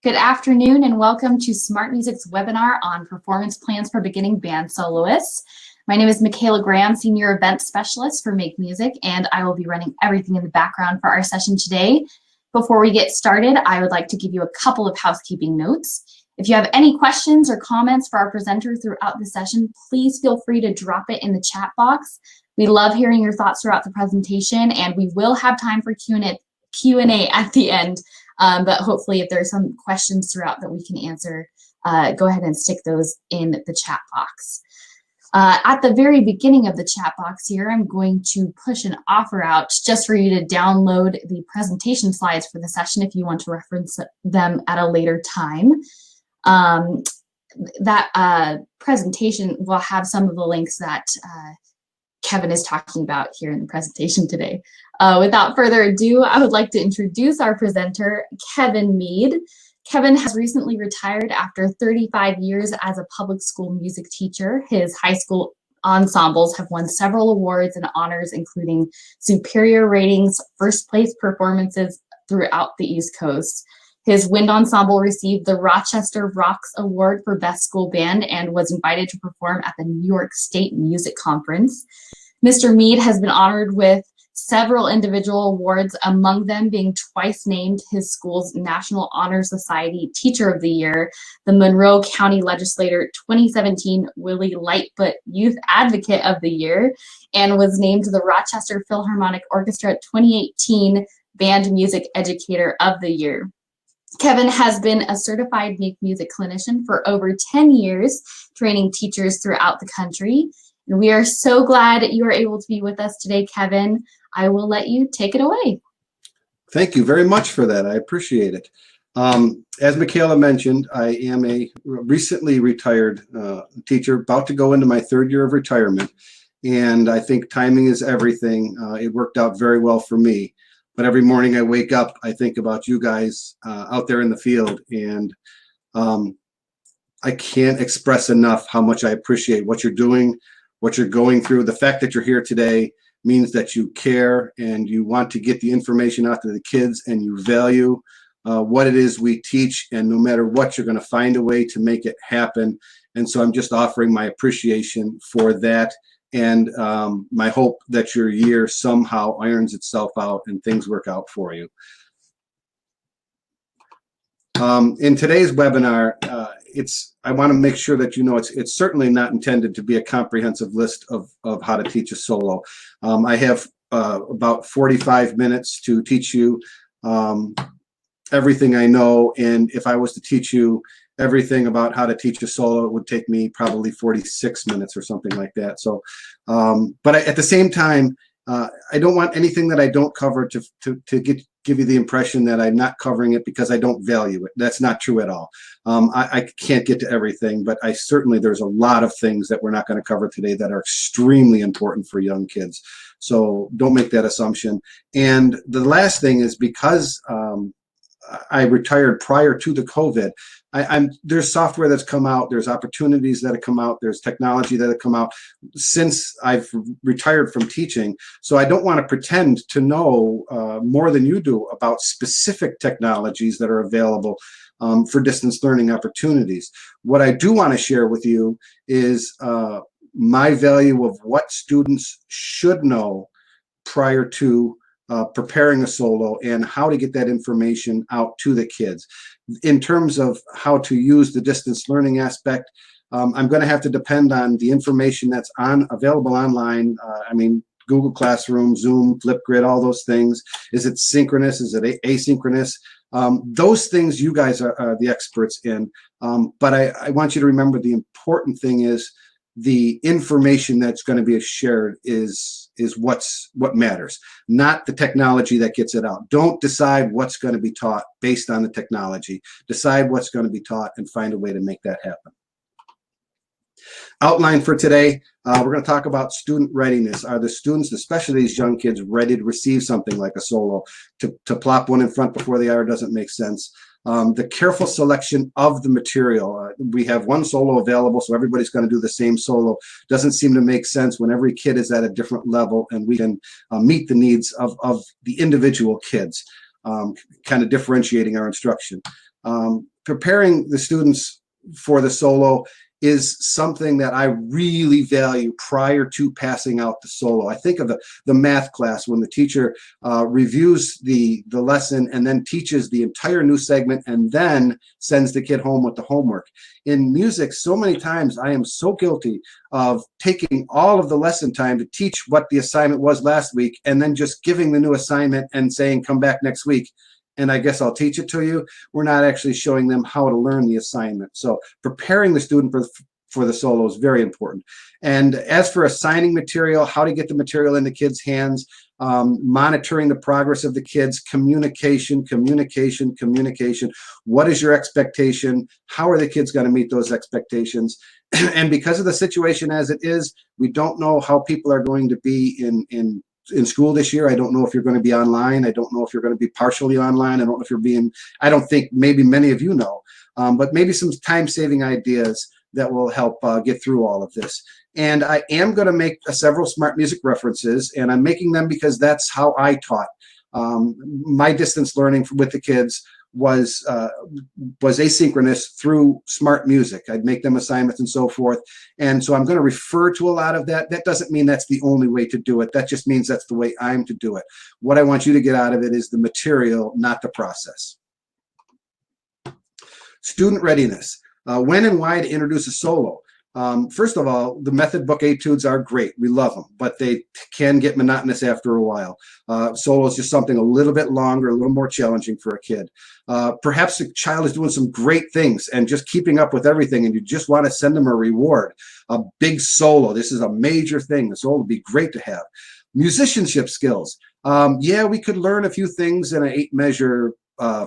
Good afternoon and welcome to SmartMusic's webinar on performance plans for beginning band soloists. My name is Michaela Graham, Senior Event Specialist for Make Music, and I will be running everything in the background for our session today. Before we get started, I would like to give you a couple of housekeeping notes. If you have any questions or comments for our presenter throughout the session, please feel free to drop it in the chat box. We love hearing your thoughts throughout the presentation, and we will have time for Q&A at the end. But hopefully if there's some questions throughout that we can answer, go ahead and stick those in the chat box. At the very beginning of the chat box here, I'm going to push an offer out just for you to download the presentation slides for the session if you want to reference them at a later time. That presentation will have some of the links that Kevin is talking about here in the presentation today. Without further ado, I would like to introduce our presenter, Kevin Mead. Kevin has recently retired after 35 years as a public school music teacher. His high school ensembles have won several awards and honors, including superior ratings, first place performances throughout the East Coast. His wind ensemble received the Rochester Rocks Award for Best School Band and was invited to perform at the New York State Music Conference. Mr. Mead has been honored with several individual awards, among them being twice named his school's National Honor Society Teacher of the Year, the Monroe County Legislator 2017 Willie Lightfoot Youth Advocate of the Year, and was named the Rochester Philharmonic Orchestra 2018 Band Music Educator of the Year. Kevin has been a certified Make Music clinician for over 10 years, training teachers throughout the country. And we are so glad you are able to be with us today, Kevin. I will let you take it away. Thank you very much for that. I appreciate it. As Michaela mentioned, I am a recently retired teacher, about to go into my third year of retirement. And I think timing is everything. It worked out very well for me. But every morning I wake up, I think about you guys out there in the field, and I can't express enough how much I appreciate what you're doing, what you're going through. The fact that you're here today means that you care and you want to get the information out to the kids, and you value what it is we teach, and no matter what, you're going to find a way to make it happen. And so I'm just offering my appreciation for that, and my hope that your year somehow irons itself out and things work out for you. In today's webinar, I want to make sure that you know it's certainly not intended to be a comprehensive list of how to teach a solo. I have about 45 minutes to teach you everything I know, and if I was to teach you everything about how to teach a solo, it would take me probably 46 minutes or something like that. So, but at the same time, I don't want anything that I don't cover to give you the impression that I'm not covering it because I don't value it. That's not true at all. I can't get to everything, but there's a lot of things that we're not going to cover today that are extremely important for young kids. So don't make that assumption. And the last thing is, because I retired prior to the COVID, there's software that's come out, there's opportunities that have come out, there's technology that have come out since I've retired from teaching. So I don't want to pretend to know more than you do about specific technologies that are available for distance learning opportunities. What I do want to share with you is my value of what students should know prior to preparing a solo, and how to get that information out to the kids. In terms of how to use the distance learning aspect, I'm going to have to depend on the information that's available online. I mean, Google Classroom, Zoom, Flipgrid, all those things. Is it synchronous? Is it asynchronous? Those things you guys are the experts in. But I want you to remember, the important thing is the information that's going to be shared is what matters, not the technology that gets it out. Don't decide what's going to be taught based on the technology. Decide what's going to be taught and find a way to make that happen. Outline for today, we're going to talk about student readiness. Are the students, especially these young kids, ready to receive something like a solo? To plop one in front before they are doesn't make sense. The careful selection of the material. We have one solo available, so everybody's going to do the same solo. Doesn't seem to make sense when every kid is at a different level, and we can meet the needs of the individual kids, kind of differentiating our instruction. preparing the students for the solo is something that I really value prior to passing out the solo. I think of the math class when the teacher reviews the lesson and then teaches the entire new segment and then sends the kid home with the homework. In music, so many times I am so guilty of taking all of the lesson time to teach what the assignment was last week and then just giving the new assignment and saying, come back next week, and I guess I'll teach it to you. We're not actually showing them how to learn the assignment. So preparing the student for the solo is very important. And as for assigning material, how to get the material in the kids' hands, monitoring the progress of the kids, communication. What is your expectation? How are the kids going to meet those expectations? And because of the situation as it is, we don't know how people are going to be in school this year. I don't know if you're going to be online. I don't know if you're going to be partially online. I don't know if you're being, I don't think maybe many of you know, but maybe some time-saving ideas that will help get through all of this. And I am going to make several SmartMusic references, and I'm making them because that's how I taught. My distance learning with the kids was asynchronous through SmartMusic. I'd make them assignments and so forth. And so I'm going to refer to a lot of that. That doesn't mean that's the only way to do it. That just means that's the way I'm to do it. What I want you to get out of it is the material, not the process. Student readiness. When and why to introduce a solo. First of all, the method book etudes are great. We love them, but they can get monotonous after a while. Solo is just something a little bit longer, a little more challenging for a kid. Perhaps a child is doing some great things and just keeping up with everything, and you just want to send them a reward. A big solo. This is a major thing. The solo would be great to have. Musicianship skills. Yeah, we could learn a few things in an 8-measure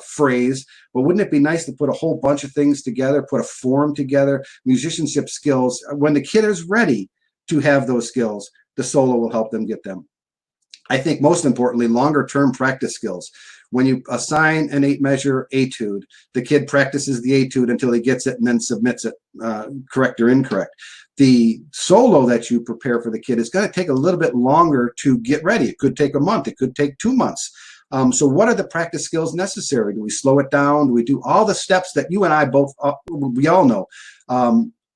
phrase, but wouldn't it be nice to put a whole bunch of things together, put a form together? Musicianship skills, when the kid is ready to have those skills, the solo will help them get them. I think most importantly, longer term practice skills. When you assign an 8-measure etude, the kid practices the etude until he gets it and then submits it, correct or incorrect. The solo that you prepare for the kid is going to take a little bit longer to get ready. It could take a month, it could take 2 months. So what are the practice skills necessary? Do we slow it down? Do we do all the steps that you and I both, we all know?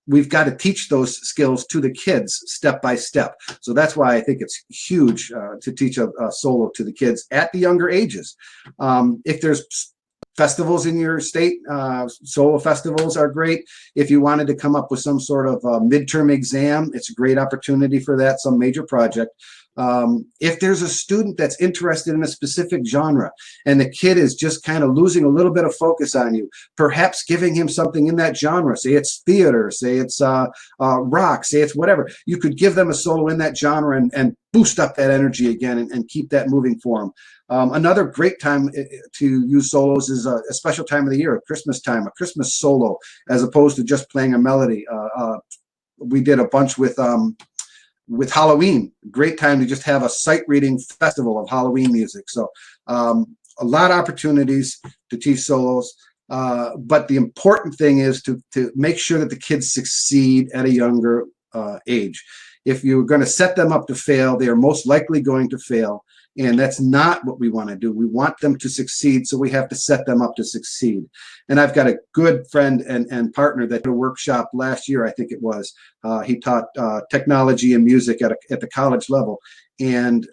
We've got to teach those skills to the kids step by step. So that's why I think it's huge to teach a solo to the kids at the younger ages. If there's festivals in your state, solo festivals are great. If you wanted to come up with some sort of midterm exam, it's a great opportunity for that, some major project. If there's a student that's interested in a specific genre and the kid is just kind of losing a little bit of focus on you, perhaps giving him something in that genre, say it's theater, say it's rock, say it's whatever, you could give them a solo in that genre and boost up that energy again and keep that moving for them. Another great time to use solos is a special time of the year, a Christmas time, a Christmas solo, as opposed to just playing a melody. We did a bunch with Halloween. Great time to just have a sight reading festival of Halloween music. So a lot of opportunities to teach solos. But the important thing is to make sure that the kids succeed at a younger age. If you're going to set them up to fail, they are most likely going to fail. And that's not what we want to do. We want them to succeed, so we have to set them up to succeed. And I've got a good friend and partner that did a workshop last year, I think it was. He taught technology and music at the college level. And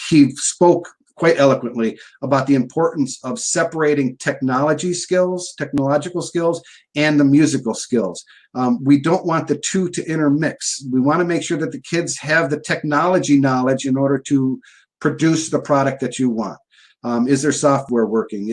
he spoke quite eloquently about the importance of separating technological skills, and the musical skills. We don't want the two to intermix. We want to make sure that the kids have the technology knowledge in order to produce the product that you want. Is their software working?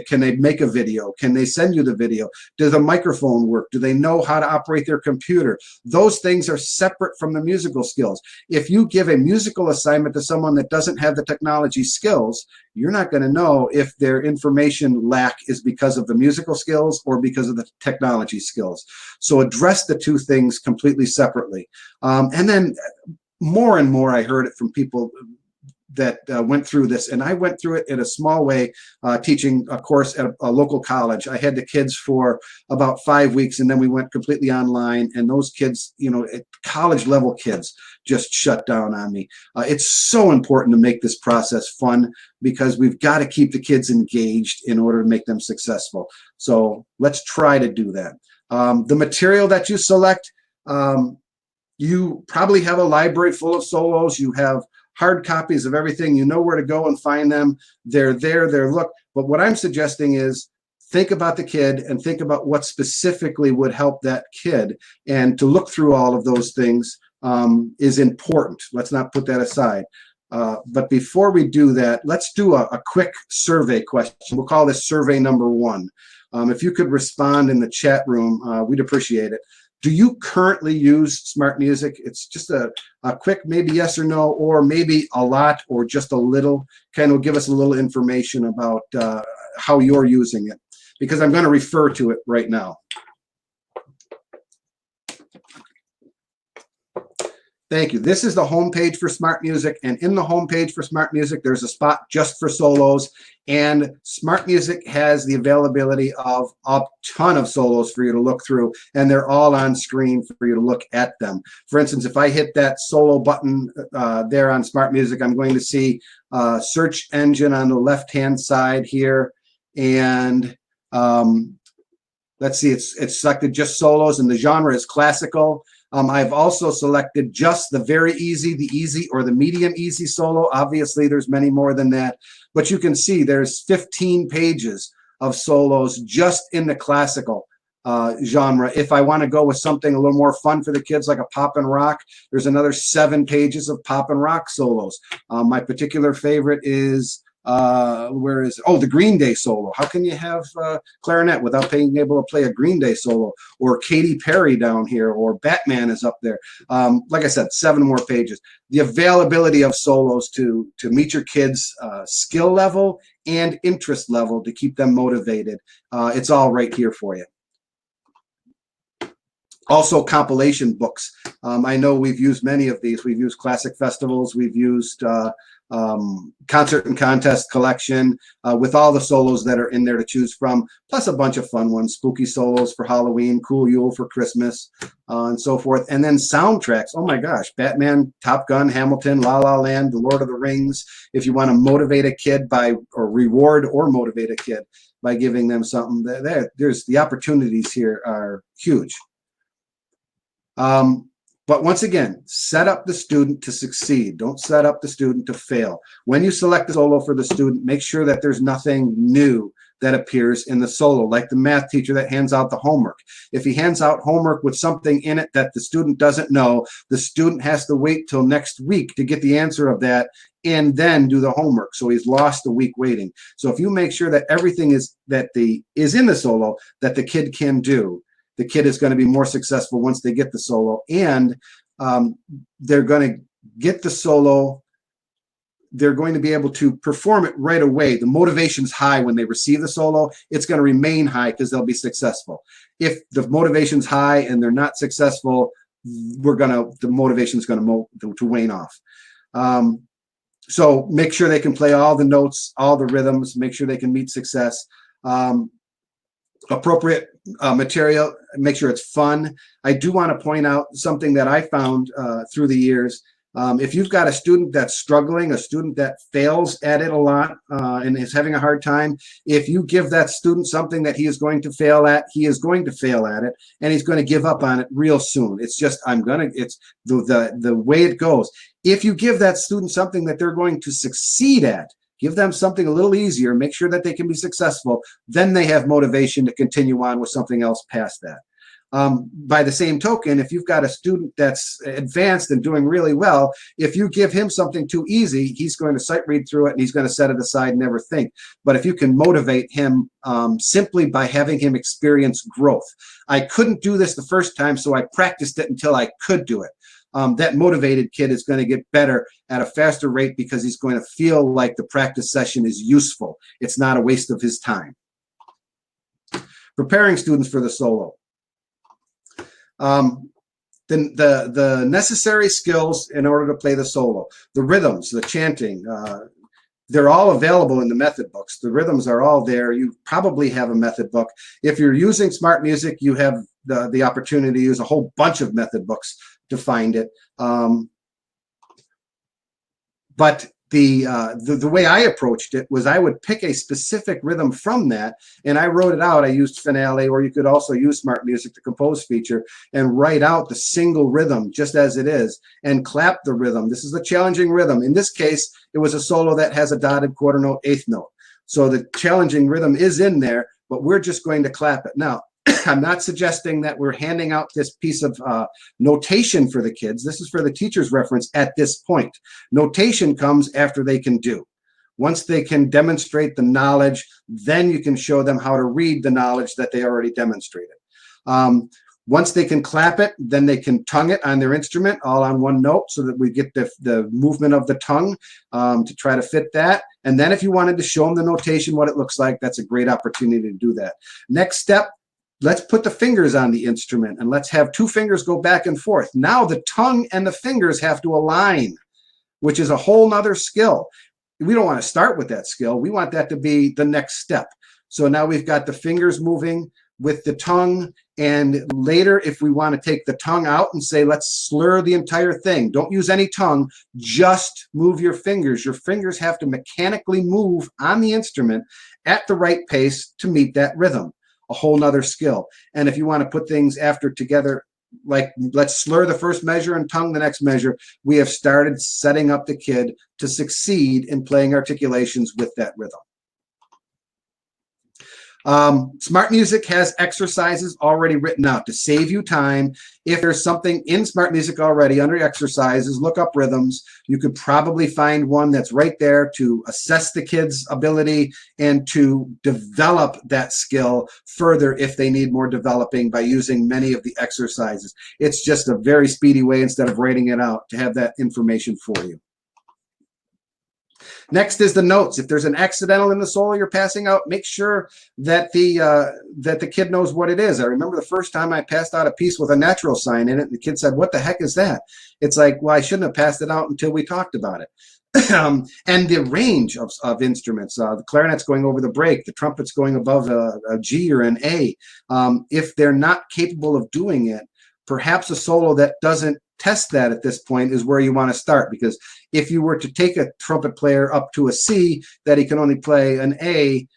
Can they make a video? Can they send you the video? Does the microphone work? Do they know how to operate their computer? Those things are separate from the musical skills. If you give a musical assignment to someone that doesn't have the technology skills, you're not going to know if their information lack is because of the musical skills or because of the technology skills. So address the two things completely separately. And then more and more, I heard it from people, that went through this, and I went through it in a small way, teaching a course at a local college. I had the kids for about 5 weeks, and then we went completely online, and those kids, you know, college level kids just shut down on me. It's so important to make this process fun, because we've got to keep the kids engaged in order to make them successful. So let's try to do that. The material that you select, you probably have a library full of solos. You have hard copies of everything. You know where to go and find them. They're there, look. But what I'm suggesting is think about the kid and think about what specifically would help that kid. And to look through all of those things is important. Let's not put that aside. But before we do that, let's do a quick survey question. We'll call this survey number 1. If you could respond in the chat room, we'd appreciate it. Do you currently use SmartMusic? It's just a quick maybe yes or no, or maybe a lot or just a little. Kind of give us a little information about how you're using it, because I'm going to refer to it right now. Thank you. This is the homepage for SmartMusic, and in the homepage for SmartMusic, there's a spot just for solos, and SmartMusic has the availability of a ton of solos for you to look through, and they're all on screen for you to look at them. For instance, if I hit that solo button there on SmartMusic, I'm going to see search engine on the left-hand side here, and let's see, it's selected just solos, and the genre is classical. I've also selected just the very easy, the easy, or the medium easy solo. Obviously, there's many more than that, but you can see there's 15 pages of solos just in the classical genre. If I want to go with something a little more fun for the kids, like a pop and rock, there's another 7 pages of pop and rock solos. My particular favorite is where is it? Oh, the Green Day solo. How can you have clarinet without being able to play a Green Day solo? Or Katy Perry down here, or Batman is up there. Like I said, 7 more pages. The availability of solos to meet your kids' skill level and interest level, to keep them motivated. It's all right here for you. Also, compilation books. I know we've used many of these. We've used classic festivals. We've used concert and contest collection with all the solos that are in there to choose from, plus a bunch of fun ones, spooky solos for Halloween, Cool Yule for Christmas, and so forth. And then soundtracks. Oh my gosh, Batman, Top Gun, Hamilton, La La Land, The Lord of the Rings. If you want to motivate a kid or reward or motivate a kid by giving them something, there's the opportunities here are huge. But once again, set up the student to succeed. Don't set up the student to fail. When you select the solo for the student, make sure that there's nothing new that appears in the solo, like the math teacher that hands out the homework. If he hands out homework with something in it that the student doesn't know, the student has to wait till next week to get the answer of that and then do the homework. So he's lost a week waiting. So if you make sure that everything is in the solo that the kid can do, the kid is going to be more successful once they get the solo, and they're going to get the solo. They're going to be able to perform it right away. The motivation's high when they receive the solo. It's going to remain high because they'll be successful. If the motivation's high and they're not successful, the motivation's going to wane off. So make sure they can play all the notes, all the rhythms. Make sure they can meet success. Appropriate material, make sure it's fun. I do want to point out something that I found through the years. If you've got a student that's struggling, a student that fails at it a lot and is having a hard time, if you give that student something that he is going to fail at, he is going to fail at it, and he's going to give up on it real soon. It's just, it's the way it goes. If you give that student something that they're going to succeed at, give them something a little easier, make sure that they can be successful, then they have motivation to continue on with something else past that. By the same token, if you've got a student that's advanced and doing really well, if you give him something too easy, he's going to sight read through it and he's going to set it aside and never think. But if you can motivate him simply by having him experience growth. I couldn't do this the first time, so I practiced it until I could do it. That motivated kid is going to get better at a faster rate because he's going to feel like the practice session is useful. It's not a waste of his time. Preparing students for the solo. the necessary skills in order to play the solo, the rhythms, the chanting, they're all available in the method books. The rhythms are all there. You probably have a method book. If you're using SmartMusic, you have the opportunity to use a whole bunch of method books to find it. But the way I approached it was I would pick a specific rhythm from that, and I wrote it out. I used Finale, or you could also use SmartMusic, the compose feature, and write out the single rhythm just as it is and clap the rhythm. This is a challenging rhythm. In this case, it was a solo that has a dotted quarter note, eighth note. So the challenging rhythm is in there, but we're just going to clap it. Now, I'm not suggesting that we're handing out this piece of notation for the kids. This is for the teacher's reference at this point. Notation comes after they can do. Once they can demonstrate the knowledge, then you can show them how to read the knowledge that they already demonstrated. Once they can clap it, then they can tongue it on their instrument all on one note so that we get the movement of the tongue to try to fit that. And then if you wanted to show them the notation, what it looks like, that's a great opportunity to do that. Next step, let's put the fingers on the instrument and let's have two fingers go back and forth. Now the tongue and the fingers have to align, which is a whole nother skill. We don't want to start with that skill. We want that to be the next step. So now we've got the fingers moving with the tongue, and later if we want to take the tongue out and say, let's slur the entire thing. Don't use any tongue, just move your fingers. Your fingers have to mechanically move on the instrument at the right pace to meet that rhythm. A whole nother skill. And if you want to put things after together, like let's slur the first measure and tongue the next measure, we have started setting up the kid to succeed in playing articulations with that rhythm. SmartMusic has exercises already written out to save you time. If there's something in SmartMusic already under exercises, look up rhythms. You could probably find one that's right there to assess the kid's ability and to develop that skill further if they need more developing by using many of the exercises. It's just a very speedy way, instead of writing it out, to have that information for you. Next is the notes. If there's an accidental in the solo you're passing out, make sure that the kid knows what it is. I remember the first time I passed out a piece with a natural sign in it, and the kid said, "What the heck is that?" It's like, well, I shouldn't have passed it out until we talked about it. And the range of instruments, the clarinet's going over the break, the trumpet's going above a G or an A. If they're not capable of doing it, perhaps a solo that doesn't test that at this point is where you want to start, because if you were to take a trumpet player up to a C that he can only play an A,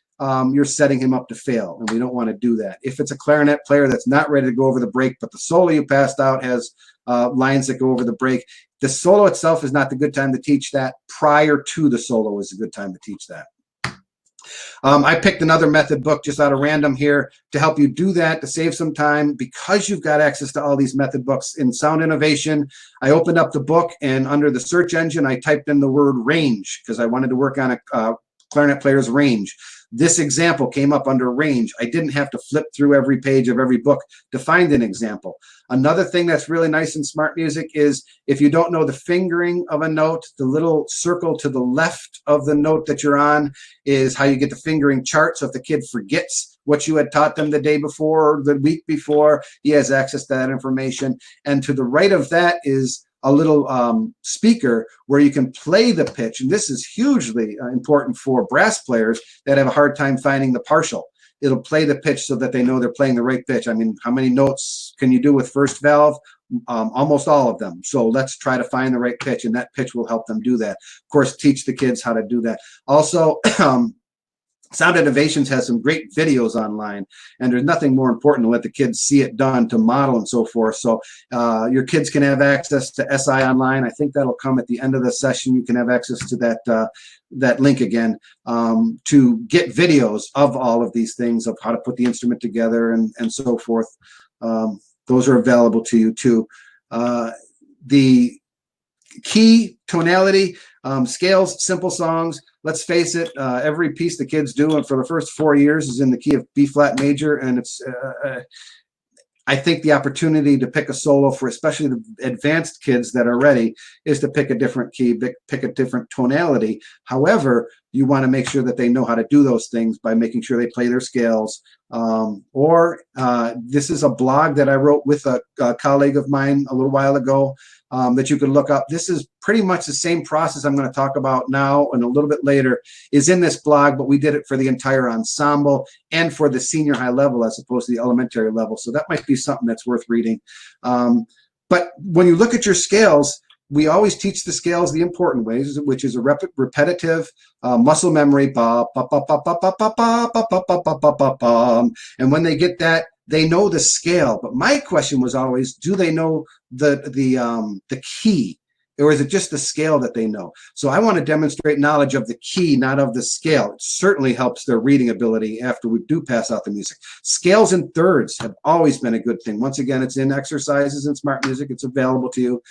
you're setting him up to fail, and we don't want to do that. If it's a clarinet player that's not ready to go over the break, but the solo you passed out has lines that go over the break, the solo itself is not the good time to teach that. Prior to the solo is a good time to teach that. I picked another method book just out of random here to help you do that, to save some time, because you've got access to all these method books. In Sound Innovation, I opened up the book, and under the search engine, I typed in the word range because I wanted to work on a clarinet player's range. This example came up under range. I didn't have to flip through every page of every book to find an example. Another thing that's really nice in SmartMusic is if you don't know the fingering of a note, the little circle to the left of the note that you're on is how you get the fingering chart. So if the kid forgets what you had taught them the day before or the week before, he has access to that information. And to the right of that is a little speaker where you can play the pitch. And this is hugely important for brass players that have a hard time finding the partial. It'll play the pitch so that they know they're playing the right pitch. I mean, how many notes can you do with first valve? Almost all of them. So let's try to find the right pitch, and that pitch will help them do that. Of course, teach the kids how to do that. Also, Sound Innovations has some great videos online, and there's nothing more important to let the kids see it done, to model and so forth. So your kids can have access to SI Online. I think that'll come at the end of the session. You can have access to that link again to get videos of all of these things, of how to put the instrument together and so forth. Those are available to you too. The key tonality, scales, simple songs. Let's face it, every piece the kids do, and for the first 4 years, is in the key of B flat major, and it's I think the opportunity to pick a solo for especially the advanced kids that are ready is to pick a different key, pick a different tonality. However, you want to make sure that they know how to do those things by making sure they play their scales, This is a blog that I wrote with a colleague of mine a little while ago that you could look up. This is pretty much the same process I'm going to talk about now and a little bit later is in this blog, but we did it for the entire ensemble and for the senior high level as opposed to the elementary level. So that might be something that's worth reading. But when you look at your scales, we always teach the scales the important ways, which is a repetitive muscle memory. Ba, ba, ba, ba, ba, ba, ba, ba, ba, ba, ba, ba, ba, ba, ba. And when they get that, they know the scale. But my question was always, do they know the key? Or is it just the scale that they know? So I want to demonstrate knowledge of the key, not of the scale. It certainly helps their reading ability after we do pass out the music. Scales and thirds have always been a good thing. Once again, it's in exercises in SmartMusic. It's available to you.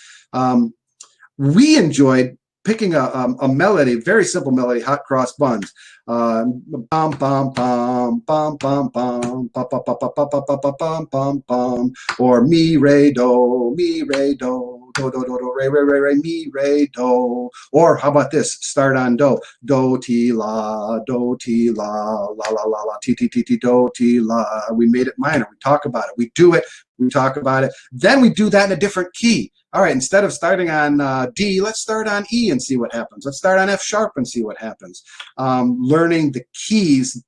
We enjoyed picking a melody, very simple melody, Hot Cross Buns. Bum bum bum bum bum bum bum bum bum bum bum bum, or mi re do do do do do re mi re do. Or how about this? Start on do ti la la la la ti ti ti ti do ti la. We made it minor. We talk about it. We do it. We talk about it. Then we do that in a different key. All right, instead of starting on D, let's start on E and see what happens. Let's start on F sharp and see what happens. Learning the keys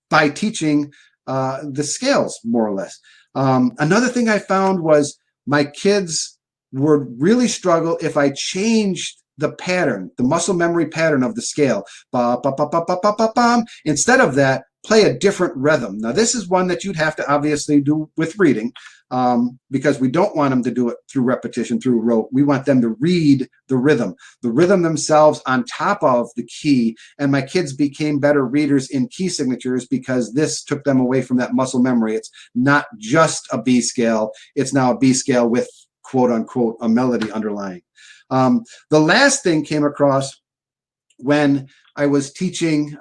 by teaching the scales, more or less. Another thing I found was my kids would really struggle if I changed the pattern, the muscle memory pattern of the scale. Ba, ba, ba, ba, ba, ba, ba, bum. Instead of that, play a different rhythm. Now, this is one that you'd have to obviously do with reading because we don't want them to do it through repetition, through rote. We want them to read the rhythm themselves on top of the key. And my kids became better readers in key signatures because this took them away from that muscle memory. It's not just a B scale. It's now a B scale with, quote unquote, a melody underlying. The last thing came across when I was teaching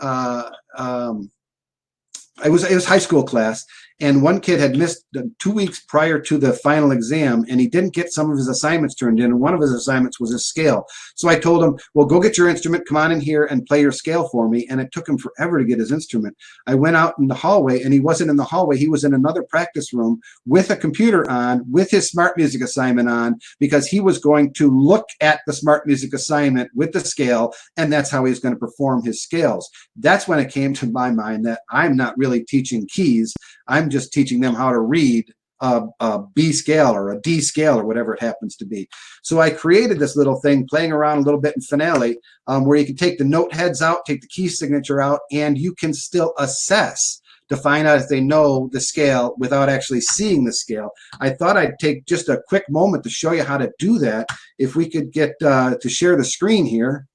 it was high school class, and one kid had missed 2 weeks prior to the final exam, and he didn't get some of his assignments turned in, and one of his assignments was a scale. So I told him, well, go get your instrument, come on in here and play your scale for me, and it took him forever to get his instrument. I went out in the hallway, and he wasn't in the hallway, he was in another practice room with a computer on, with his SmartMusic assignment on, because he was going to look at the SmartMusic assignment with the scale, and that's how he was going to perform his scales. That's when it came to my mind that I'm not really teaching keys, I'm just teaching them how to read a B scale or a D scale or whatever it happens to be. So I created this little thing, playing around a little bit in Finale, where you can take the note heads out, take the key signature out, and you can still assess to find out if they know the scale without actually seeing the scale. I thought I'd take just a quick moment to show you how to do that. If we could get to share the screen here.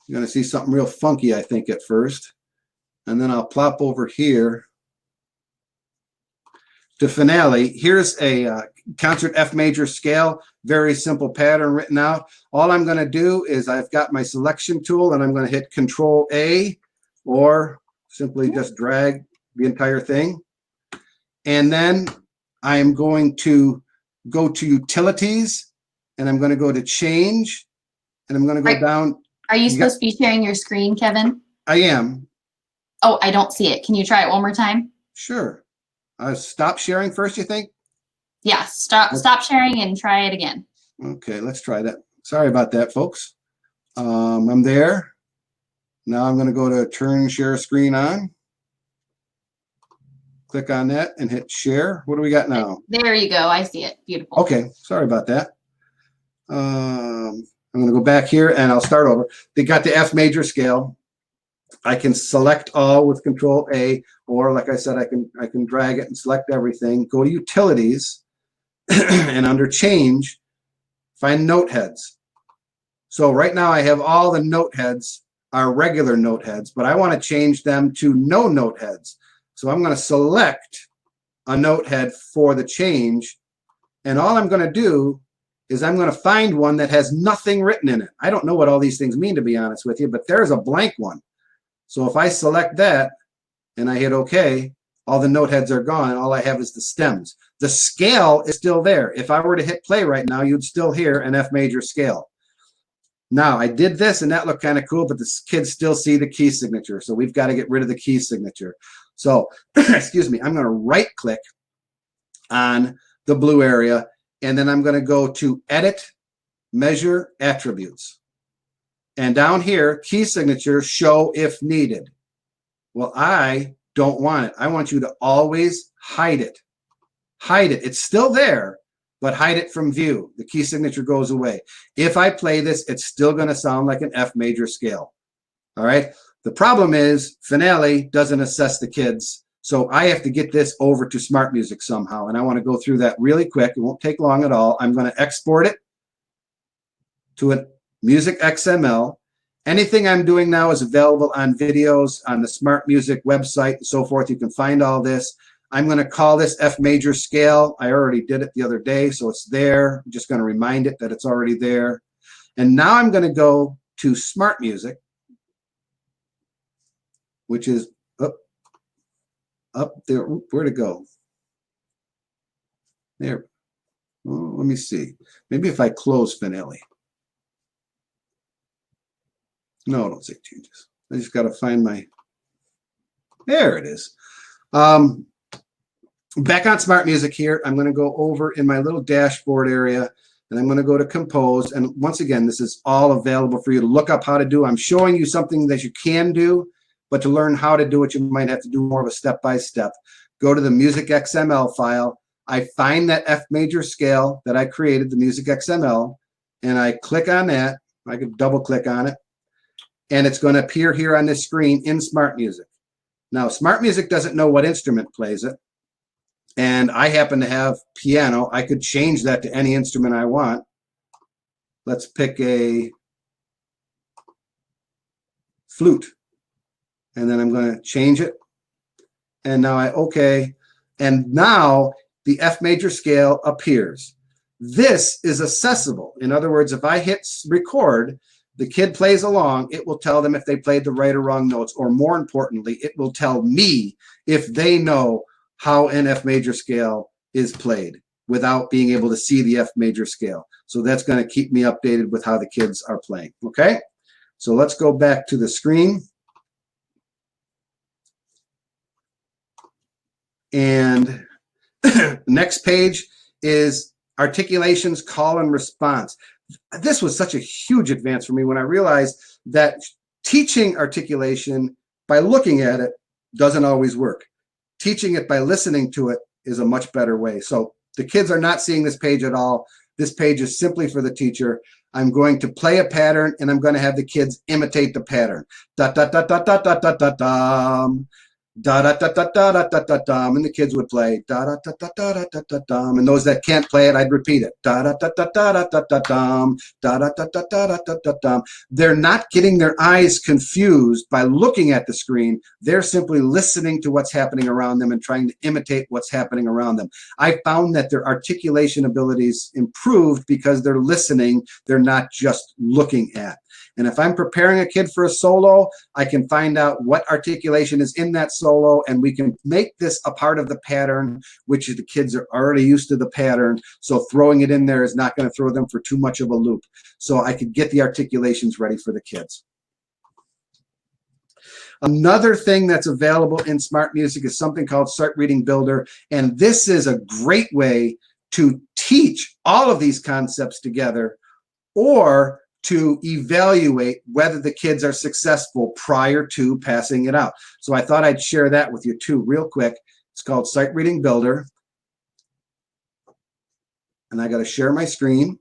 You're going to see something real funky, I think, at first. And then I'll plop over here to Finale. Here's a concert F major scale, very simple pattern written out. All I'm going to do is I've got my selection tool, and I'm going to hit Control A, or simply just drag the entire thing. And then I'm going to go to Utilities, and I'm going to go to Change, and I'm going to go down. Are you supposed to be sharing your screen, Kevin? I am. Oh, I don't see it. Can you try it one more time? Sure. Stop sharing first, you think? Yeah, stop sharing and try it again. Okay, let's try that. Sorry about that, folks. I'm there. Now I'm going to go to Turn Share Screen On. Click on that and hit Share. What do we got now? There you go. I see it. Beautiful. Okay, sorry about that. I'm going to go back here and I'll start over. They got the F major scale. I can select all with Control A, or like I said, I can drag it and select everything. Go to Utilities, and under Change, find Note Heads. So right now I have all the note heads are regular note heads, but I want to change them to no note heads. So I'm going to select a note head for the change, and all I'm going to do is I'm going to find one that has nothing written in it. I don't know what all these things mean, to be honest with you, but there's a blank one. So if I select that and I hit OK, all the note heads are gone, and all I have is the stems. The scale is still there. If I were to hit play right now, you'd still hear an F major scale. Now, I did this and that looked kind of cool, but the kids still see the key signature. So we've got to get rid of the key signature. So, excuse me, I'm going to right click on the blue area, and then I'm going to go to Edit, Measure, Attributes. And down here, key signature, show if needed. Well, I don't want it. I want you to always hide it. Hide it. It's still there, but hide it from view. The key signature goes away. If I play this, it's still going to sound like an F major scale. All right. The problem is Finale doesn't assess the kids. So I have to get this over to SmartMusic somehow. And I want to go through that really quick. It won't take long at all. I'm going to export it to a Music XML. Anything I'm doing now is available on videos on the SmartMusic website and so forth. You can find all this. I'm going to call this F major scale. I already did it the other day, so it's there. I'm just going to remind it that it's already there. And now I'm going to go to SmartMusic, which is up there. Where'd it go? There. Oh, let me see. Maybe if I close Finale. No, don't say changes. I just got to find my, there it is. Back on SmartMusic here, I'm going to go over in my little dashboard area, and I'm going to go to Compose. And once again, this is all available for you to look up how to do. I'm showing you something that you can do, but to learn how to do it, you might have to do more of a step-by-step. Go to the Music XML file. I find that F major scale that I created, the Music XML, and I click on that. I can double-click on it. And it's going to appear here on this screen in SmartMusic. Now, SmartMusic doesn't know what instrument plays it. And I happen to have piano. I could change that to any instrument I want. Let's pick a flute. And then I'm going to change it. And now okay. And now the F major scale appears. This is accessible. In other words, if I hit record, the kid plays along, it will tell them if they played the right or wrong notes, or more importantly, it will tell me if they know how an F major scale is played without being able to see the F major scale. So that's going to keep me updated with how the kids are playing. Okay, so let's go back to the screen. And next page is articulations, call and response. This was such a huge advance for me when I realized that teaching articulation by looking at it doesn't always work. Teaching it by listening to it is a much better way. So the kids are not seeing this page at all. This page is simply for the teacher. I'm going to play a pattern, and I'm going to have the kids imitate the pattern. Da da da da da da da da dum. Da da da da da da da da dum, and the kids would play da da da da da da da dum, and those that can't play it, I'd repeat it da da da da da da da dum, da da da da da da da dum. They're not getting their eyes confused by looking at the screen. They're simply listening to what's happening around them and trying to imitate what's happening around them. I found that their articulation abilities improved because they're listening. They're not just looking at. And if I'm preparing a kid for a solo, I can find out what articulation is in that solo, and we can make this a part of the pattern, which the kids are already used to the pattern. So throwing it in there is not going to throw them for too much of a loop. So I could get the articulations ready for the kids. Another thing that's available in SmartMusic is something called Sight Reading Builder. And this is a great way to teach all of these concepts together, or to evaluate whether the kids are successful prior to passing it out. So I thought I'd share that with you too real quick. It's called Sight Reading Builder. And I got to share my screen.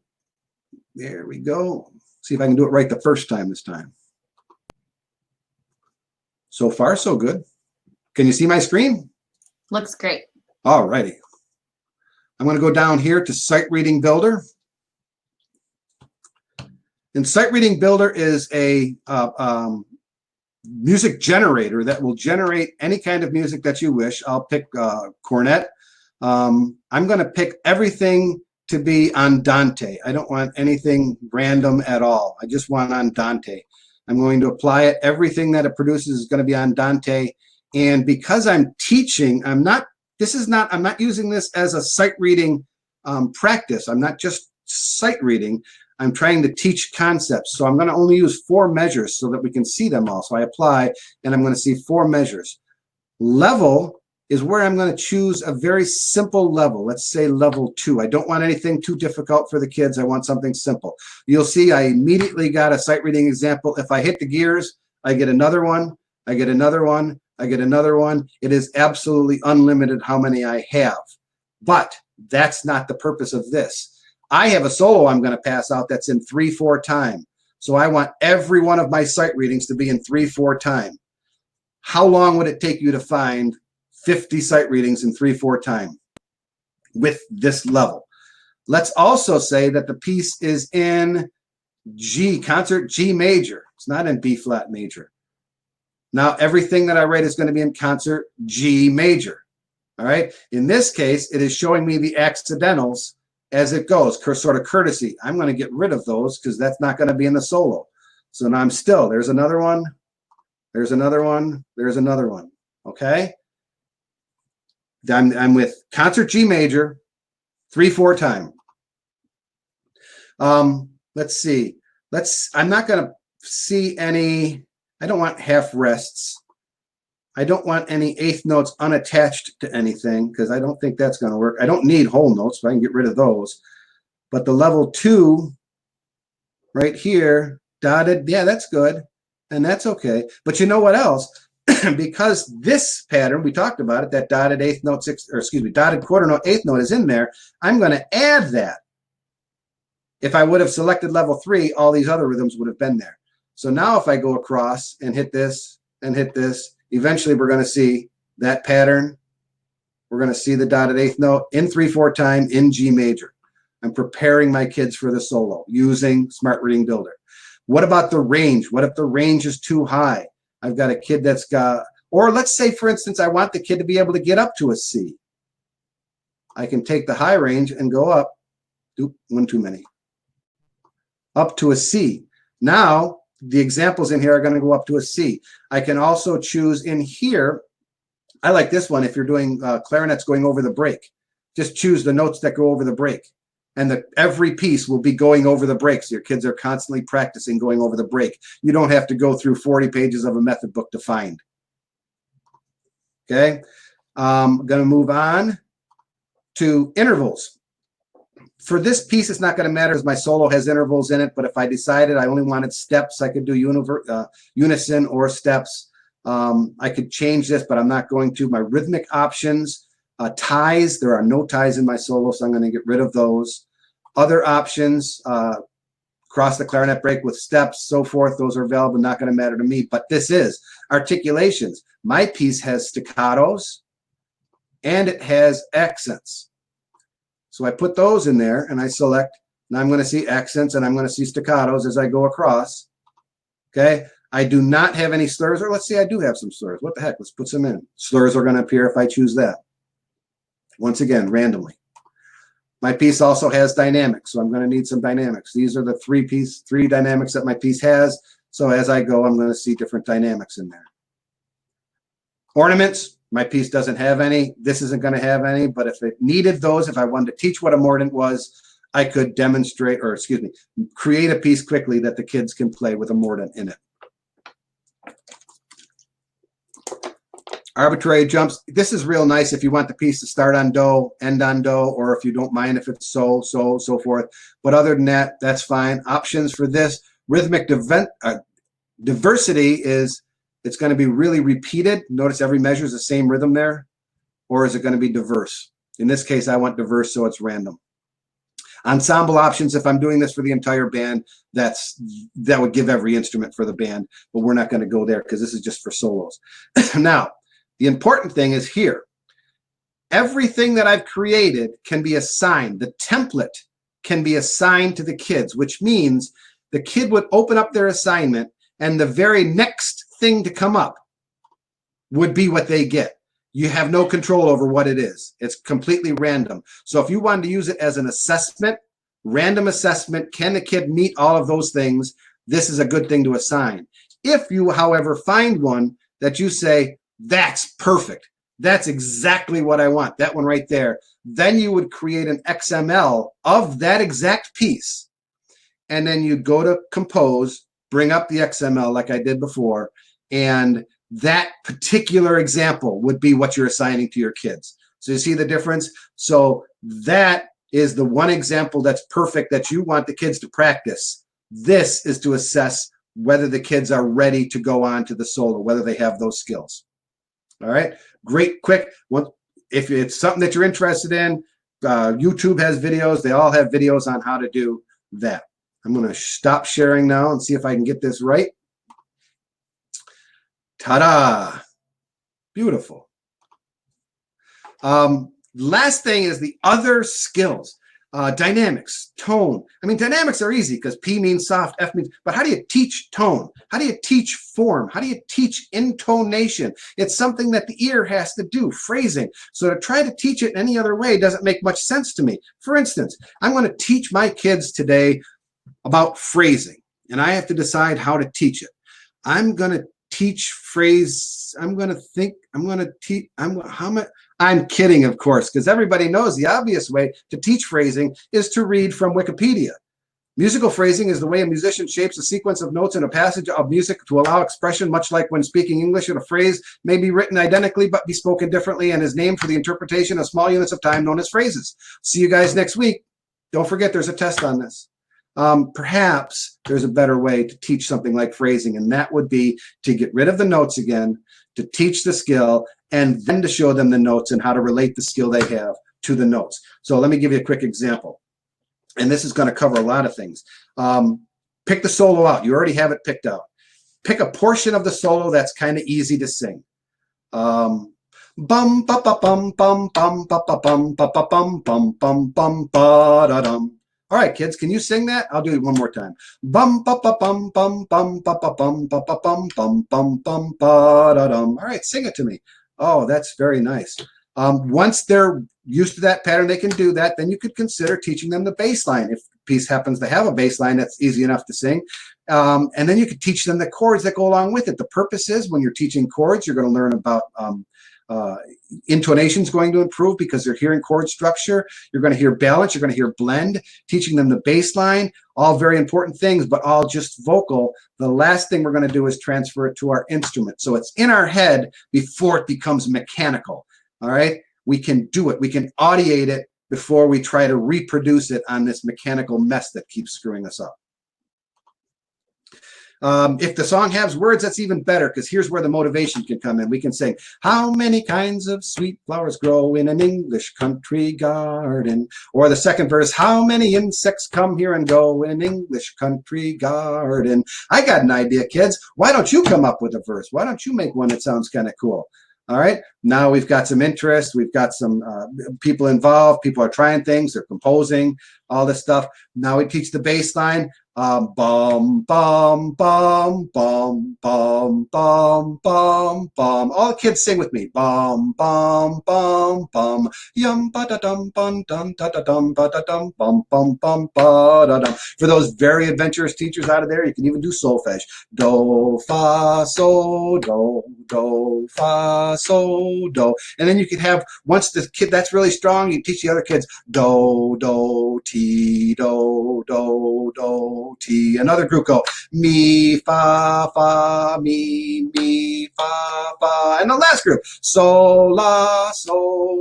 There we go. See if I can do it right the first time this time. So far, so good. Can you see my screen? Looks great. All righty. I'm going to go down here to Sight Reading Builder. And Sight Reading Builder is a music generator that will generate any kind of music that you wish. I'll pick cornet. I'm going to pick everything to be andante. I don't want anything random at all. I just want andante. I'm going to apply it. Everything that it produces is going to be andante. And because I'm teaching, I'm not using this as a sight reading practice. I'm not just sight reading. I'm trying to teach concepts. So I'm going to only use 4 measures so that we can see them all. So I apply, and I'm going to see 4 measures. Level is where I'm going to choose a very simple level. Let's say level 2. I don't want anything too difficult for the kids. I want something simple. You'll see I immediately got a sight reading example. If I hit the gears, I get another one. I get another one. I get another one. It is absolutely unlimited how many I have. But that's not the purpose of this. I have a solo I'm going to pass out that's in 3/4 time. So I want every one of my sight readings to be in 3/4 time. How long would it take you to find 50 sight readings in 3/4 time with this level? Let's also say that the piece is in G, concert G major. It's not in B flat major. Now, everything that I write is going to be in concert G major. All right. In this case, it is showing me the accidentals as it goes, sort of courtesy. I'm going to get rid of those because that's not going to be in the solo. So now I'm still, there's another one. There's another one. There's another one. Okay. I'm with concert G major, 3/4 time. Let's see. I'm not going to see any, I don't want half rests. I don't want any eighth notes unattached to anything because I don't think that's going to work. I don't need whole notes, so I can get rid of those. But the level 2 right here, dotted, yeah, that's good. And that's okay. But you know what else? Because this pattern, we talked about it, that dotted eighth note, dotted quarter note eighth note is in there, I'm going to add that. If I would have selected level 3, all these other rhythms would have been there. So now if I go across and hit this and hit this, eventually we're going to see that pattern. We're going to see the dotted eighth note in 3/4 time in G major. I'm preparing my kids for the solo using Smart Reading Builder. What about the range? What if the range is too high? I've got a kid that's got, or let's say, for instance, I want the kid to be able to get up to a C. I can take the high range and go up, one too many, up to a C. Now, the examples in here are going to go up to a C. I can also choose in here, I like this one if you're doing clarinets going over the break. Just choose the notes that go over the break. And every piece will be going over the break. So your kids are constantly practicing going over the break. You don't have to go through 40 pages of a method book to find. Okay, I'm going to move on to intervals. For this piece, it's not going to matter as my solo has intervals in it, but if I decided I only wanted steps, I could do unison or steps. I could change this, but I'm not going to. My rhythmic options, ties, there are no ties in my solo, so I'm going to get rid of those. Other options, cross the clarinet break with steps, so forth, those are available, not going to matter to me, but this is articulations. My piece has staccatos and it has accents. So I put those in there and I select, and I'm going to see accents and I'm going to see staccatos as I go across. Okay. I do not have any slurs, or let's see, I do have some slurs. What the heck? Let's put some in. Slurs are going to appear if I choose that. Once again, randomly. My piece also has dynamics, so I'm going to need some dynamics. These are the three dynamics that my piece has. So as I go, I'm going to see different dynamics in there. Ornaments. My piece doesn't have any. This isn't going to have any, but if it needed those, if I wanted to teach what a mordant was, I could demonstrate, or excuse me, create a piece quickly that the kids can play with a mordant in it. Arbitrary jumps. This is real nice if you want the piece to start on do, end on do, or if you don't mind if it's so forth. But other than that, that's fine. Options for this. Rhythmic diversity is, it's going to be really repeated. Notice every measure is the same rhythm there. Or is it going to be diverse? In this case, I want diverse, so it's random. Ensemble options, if I'm doing this for the entire band, that would give every instrument for the band. But we're not going to go there because this is just for solos. Now, the important thing is here. Everything that I've created can be assigned. The template can be assigned to the kids, which means the kid would open up their assignment and the very next thing to come up would be what they get. You have no control over what it is. It's completely random. So if you wanted to use it as an assessment, random assessment, can the kid meet all of those things? This is a good thing to assign. If you, however, find one that you say, that's perfect, that's exactly what I want, that one right there, then you would create an XML of that exact piece. and then you go to compose, bring up the XML like I did before, and that particular example would be what you're assigning to your kids. So you see the difference? So that is the one example that's perfect that you want the kids to practice. This is to assess whether the kids are ready to go on to the solo, whether they have those skills. All right, great, quick. If it's something that you're interested in, YouTube has videos. They all have videos on how to do that. I'm going to stop sharing now and see if I can get this right. Ta-da! Beautiful. Last thing is the other skills. Dynamics, tone. I mean, dynamics are easy because P means soft, F means, but how do you teach tone? How do you teach form? How do you teach intonation? It's something that the ear has to do, phrasing. So to try to teach it any other way doesn't make much sense to me. For instance, I'm going to teach my kids today about phrasing, and I have to decide how to teach it. I'm going to teach phrase. I'm going to think. I'm going to teach. I'm kidding, of course, because everybody knows the obvious way to teach phrasing is to read from Wikipedia. Musical phrasing is the way a musician shapes a sequence of notes in a passage of music to allow expression, much like when speaking English, and a phrase may be written identically but be spoken differently and is named for the interpretation of small units of time known as phrases. See you guys next week. Don't forget there's a test on this. Perhaps there's a better way to teach something like phrasing, and that would be to get rid of the notes again, to teach the skill, and then to show them the notes and how to relate the skill they have to the notes. So let me give you a quick example. And this is going to cover a lot of things. Pick the solo out. You already have it picked out. Pick a portion of the solo that's kind of easy to sing. Bum ba ba bum bum bum ba ba bum ba ba bum bum bum bum ba da dum. All right, kids, can you sing that? I'll do it one more time. Bum ba ba bum bum bum ba ba bum ba ba bum bum bum bum ba da dum. All right, sing it to me. Oh, that's very nice. Once they're used to that pattern, they can do that. Then you could consider teaching them the bass line. If the piece happens to have a bass line, that's easy enough to sing. And then you could teach them the chords that go along with it. The purpose is when you're teaching chords, you're going to learn about intonation is going to improve because they're hearing chord structure. You're going to hear balance. You're going to hear blend. Teaching them the bass line, all very important things, but all just vocal. The last thing we're going to do is transfer it to our instrument. So it's in our head before it becomes mechanical. All right. We can do it. We can audiate it before we try to reproduce it on this mechanical mess that keeps screwing us up. If the song has words, that's even better, because here's where the motivation can come in. We can sing, how many kinds of sweet flowers grow in an English country garden? Or the second verse, how many insects come here and go in an English country garden? I got an idea, kids. Why don't you come up with a verse? Why don't you make one that sounds kind of cool? All right, now we've got some interest. We've got some people involved. People are trying things. They're composing, all this stuff. Now we teach the bass line. Bum, bum, bum, bum, bum, bum, bum, bum. All the kids sing with me. Bum, bum, bum, bum. Yum, ba da dum, bum, dum, da da dum, ba da dum, bum, bum, bum, ba da dum. For those very adventurous teachers out of there, you can even do solfege. Do, fa, so, do, fa, so, do. And then you could have, once the kid that's really strong, you teach the other kids do, ti, do, ti. Another group go mi, fa, mi, fa. And the last group, so, la, so,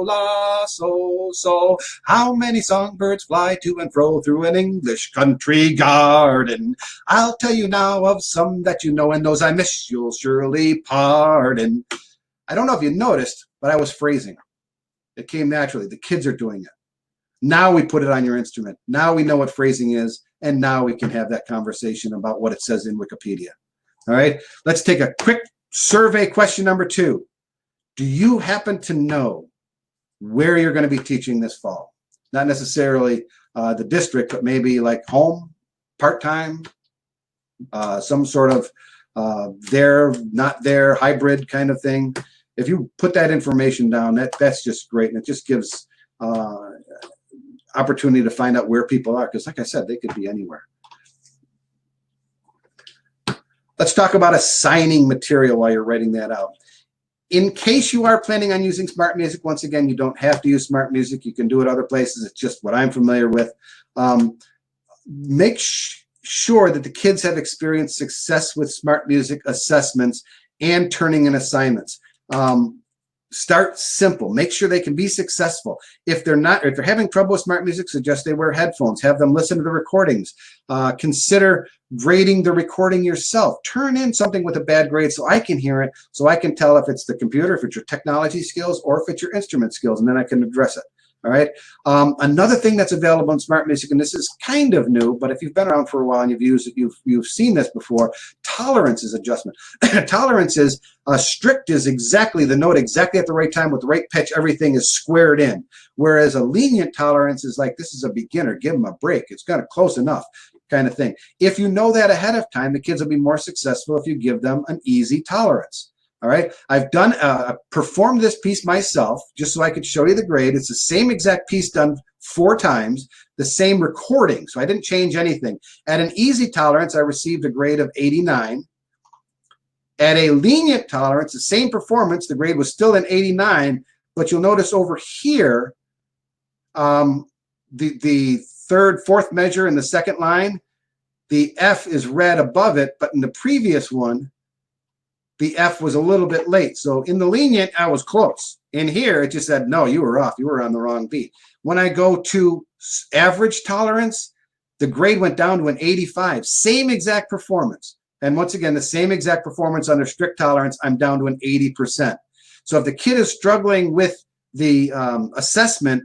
la, so. How many songbirds fly to and fro through an English country garden? I'll tell you now of some that you know, and those I miss you'll surely pardon. I don't know if you noticed, but I was phrasing. It came naturally. The kids are doing it. Now we put it on your instrument. Now we know what phrasing is, and now we can have that conversation about what it says in Wikipedia. All right, let's take a quick survey question number 2. Do you happen to know where you're going to be teaching this fall? Not necessarily the district, but maybe like home, part-time, some sort of there, not there, hybrid kind of thing. If you put that information down, that's just great, and it just gives opportunity to find out where people are, because like I said, they could be anywhere. Let's talk about assigning material while you're writing that out. In case you are planning on using SmartMusic, once again, you don't have to use SmartMusic. You can do it other places. It's just what I'm familiar with. make sure that the kids have experienced success with SmartMusic assessments and turning in assignments. Start simple. Make sure they can be successful. If they're having trouble with SmartMusic, suggest they wear headphones. Have them listen to the recordings. Consider grading the recording yourself. Turn in something with a bad grade so I can hear it, so I can tell if it's the computer, if it's your technology skills, or if it's your instrument skills, and then I can address it. All right. Another thing that's available in SmartMusic, and this is kind of new, but if you've been around for a while and you've used it, you've seen this before. Tolerance is adjustment. Tolerance is strict is exactly the note exactly at the right time with the right pitch. Everything is squared in. Whereas a lenient tolerance is like, this is a beginner. Give them a break. It's kind of close enough kind of thing. If you know that ahead of time, the kids will be more successful if you give them an easy tolerance. All right, I've done performed this piece myself just so I could show you the grade. It's the same exact piece done 4 times, the same recording, so I didn't change anything. At an easy tolerance, I received a grade of 89. At a lenient tolerance, the same performance, the grade was still an 89, but you'll notice over here, the third, fourth measure in the second line, the F is red above it, but in the previous one, the F was a little bit late. So in the lenient, I was close. In here, it just said, no, you were off. You were on the wrong beat. When I go to average tolerance, the grade went down to an 85. Same exact performance. And once again, the same exact performance under strict tolerance, I'm down to an 80%. So if the kid is struggling with the assessment,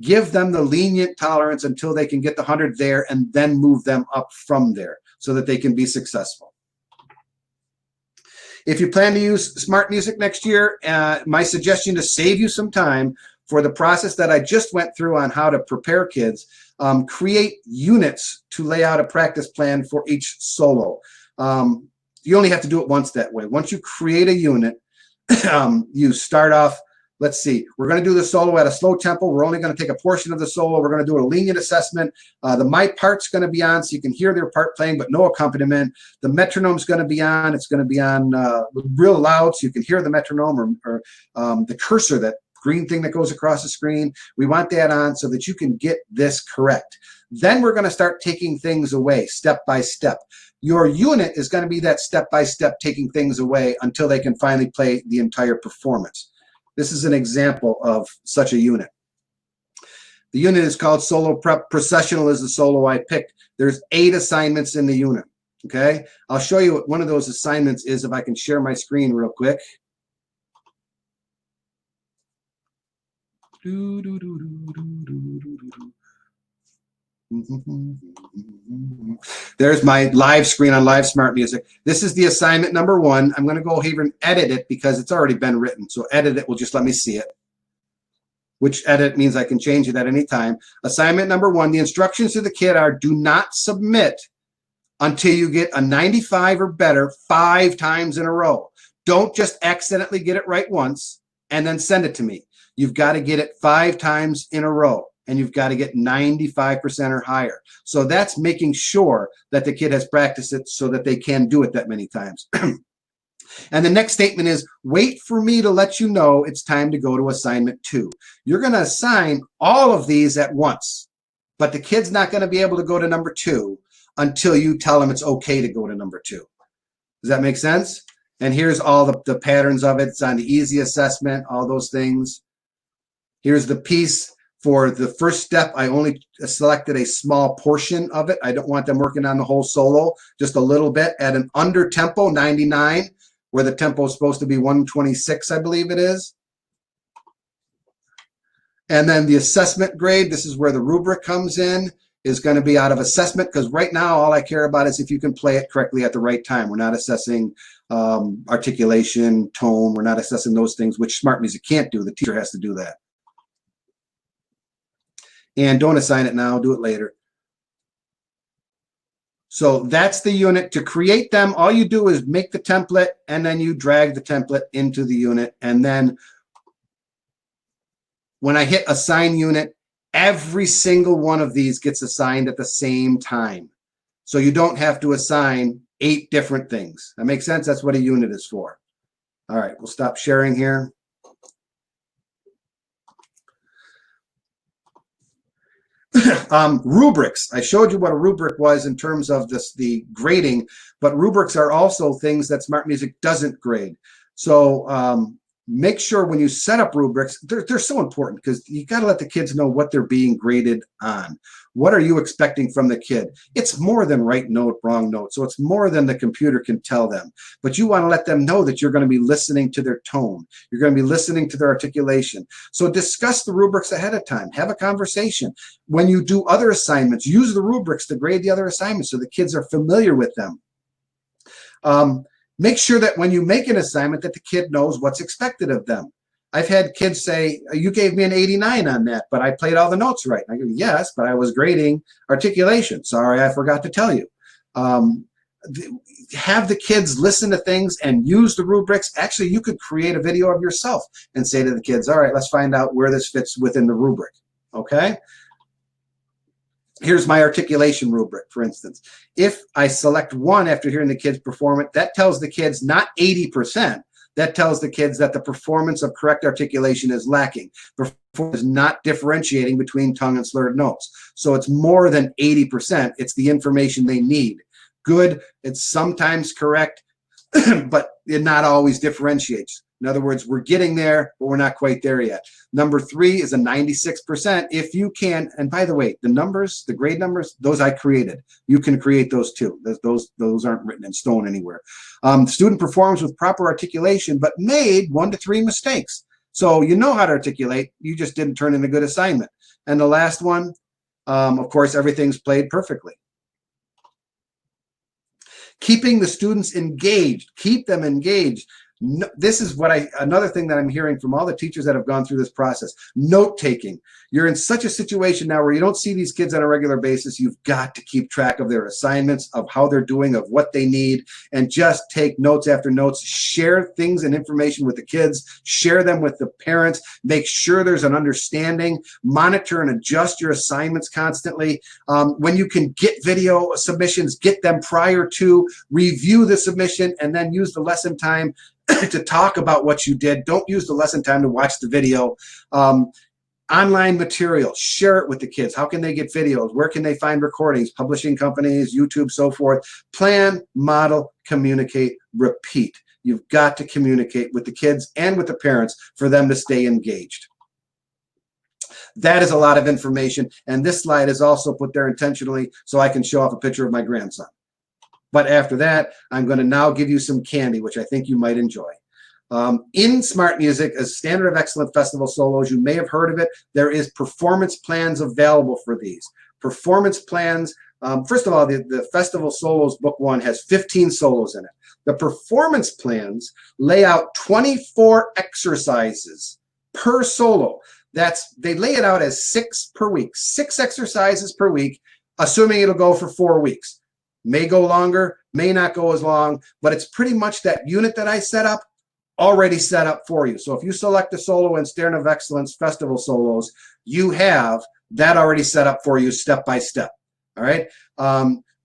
give them the lenient tolerance until they can get the 100 there and then move them up from there so that they can be successful. If you plan to use SmartMusic next year, my suggestion to save you some time for the process that I just went through on how to prepare kids, create units to lay out a practice plan for each solo. You only have to do it once that way. Once you create a unit, you start off, let's see, we're going to do the solo at a slow tempo. We're only going to take a portion of the solo. We're going to do a lenient assessment. My part's going to be on so you can hear their part playing, but no accompaniment. The metronome's going to be on. It's going to be on real loud so you can hear the metronome or the cursor, that green thing that goes across the screen. We want that on so that you can get this correct. Then we're going to start taking things away step by step. Your unit is going to be that step by step taking things away until they can finally play the entire performance. This is an example of such a unit. The unit is called Solo Prep. Processional is the solo I picked. There's 8 assignments in the unit. Okay, I'll show you what one of those assignments is if I can share my screen real quick. There's my live screen on Live SmartMusic. This is the assignment number 1. I'm going to go here and edit it because it's already been written. So edit it will just let me see it. Which edit means I can change it at any time. Assignment number 1, the instructions to the kid are do not submit until you get a 95 or better 5 times in a row. Don't just accidentally get it right once and then send it to me. You've got to get it 5 times in a row. And you've got to get 95% or higher. So that's making sure that the kid has practiced it so that they can do it that many times. And the next statement is, wait for me to let you know it's time to go to assignment 2. You're going to assign all of these at once, but the kid's not going to be able to go to number 2 until you tell him it's okay to go to number 2. Does that make sense? And here's all the patterns of it. It's on the easy assessment, all those things. Here's the piece. For the first step, I only selected a small portion of it. I don't want them working on the whole solo, just a little bit at an under tempo, 99, where the tempo is supposed to be 126, I believe it is. And then the assessment grade, this is where the rubric comes in, is going to be out of assessment, because right now all I care about is if you can play it correctly at the right time. We're not assessing articulation, tone. We're not assessing those things, which SmartMusic can't do. The teacher has to do that. And don't assign it now, do it later. So that's the unit. To create them, all you do is make the template, and then you drag the template into the unit. And then when I hit assign unit, every single one of these gets assigned at the same time. So you don't have to assign 8 different things. That makes sense? That's what a unit is for. All right, we'll stop sharing here. Rubrics. I showed you what a rubric was in terms of the grading, but rubrics are also things that SmartMusic doesn't grade. So make sure when you set up rubrics, they're so important because you got to let the kids know what they're being graded on. What are you expecting from the kid? It's more than right note, wrong note. So it's more than the computer can tell them. But you want to let them know that you're going to be listening to their tone. You're going to be listening to their articulation. So discuss the rubrics ahead of time. Have a conversation. When you do other assignments, use the rubrics to grade the other assignments so the kids are familiar with them. Make sure that when you make an assignment that the kid knows what's expected of them. I've had kids say, you gave me an 89 on that, but I played all the notes right. And I go, yes, but I was grading articulation. Sorry, I forgot to tell you. Have the kids listen to things and use the rubrics. Actually, you could create a video of yourself and say to the kids, all right, let's find out where this fits within the rubric, okay? Here's my articulation rubric, for instance. If I select one after hearing the kids perform it, that tells the kids not 80%. That tells the kids that the performance of correct articulation is lacking. Performance is not differentiating between tongue and slurred notes. So it's more than 80%. It's the information they need. Good, it's sometimes correct, but it not always differentiates. In other words, we're getting there, but we're not quite there yet. Number 3 is a 96%. If you can, and by the way, the numbers, the grade numbers, those I created. You can create those too. Those aren't written in stone anywhere. Student performs with proper articulation, but made 1 to 3 mistakes. So you know how to articulate, you just didn't turn in a good assignment. And the last one, of course, everything's played perfectly. Keeping the students engaged, keep them engaged. No, this is what another thing that I'm hearing from all the teachers that have gone through this process, note taking. You're in such a situation now where you don't see these kids on a regular basis. You've got to keep track of their assignments, of how they're doing, of what they need, and just take notes after notes. Share things and information with the kids, share them with the parents, make sure there's an understanding, monitor and adjust your assignments constantly. When you can get video submissions, get them prior to, review the submission, and then use the lesson time to talk about what you did. Don't use the lesson time to watch the video. Online material, share it with the kids. How can they get videos? Where can they find recordings? Publishing companies, YouTube, so forth. Plan, model, communicate, repeat. You've got to communicate with the kids and with the parents for them to stay engaged. That is a lot of information, and this slide is also put there intentionally so I can show off a picture of my grandson. But after that, I'm going to now give you some candy, which I think you might enjoy. In SmartMusic, as Standard of Excellence Festival Solos, you may have heard of it. There is performance plans available for these. Performance plans, first of all, the Festival Solos Book 1 has 15 solos in it. The performance plans lay out 24 exercises per solo. They lay it out as 6 per week, 6 exercises per week, assuming it'll go for 4 weeks. May go longer, may not go as long, but it's pretty much that unit that I set up, already set up for you. So if you select a solo in Standard of Excellence Festival Solos, you have that already set up for you step by step. All right.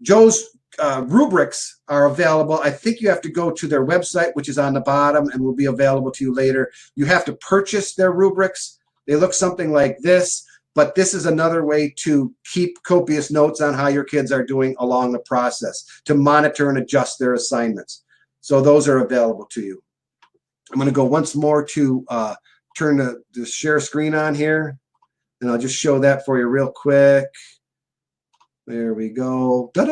Joe's rubrics are available. I think you have to go to their website, which is on the bottom and will be available to you later. You have to purchase their rubrics. They look something like this. But this is another way to keep copious notes on how your kids are doing along the process, to monitor and adjust their assignments. So those are available to you. I'm going to go once more to turn the share screen on here, and I'll just show that for you real quick. There we go. I'm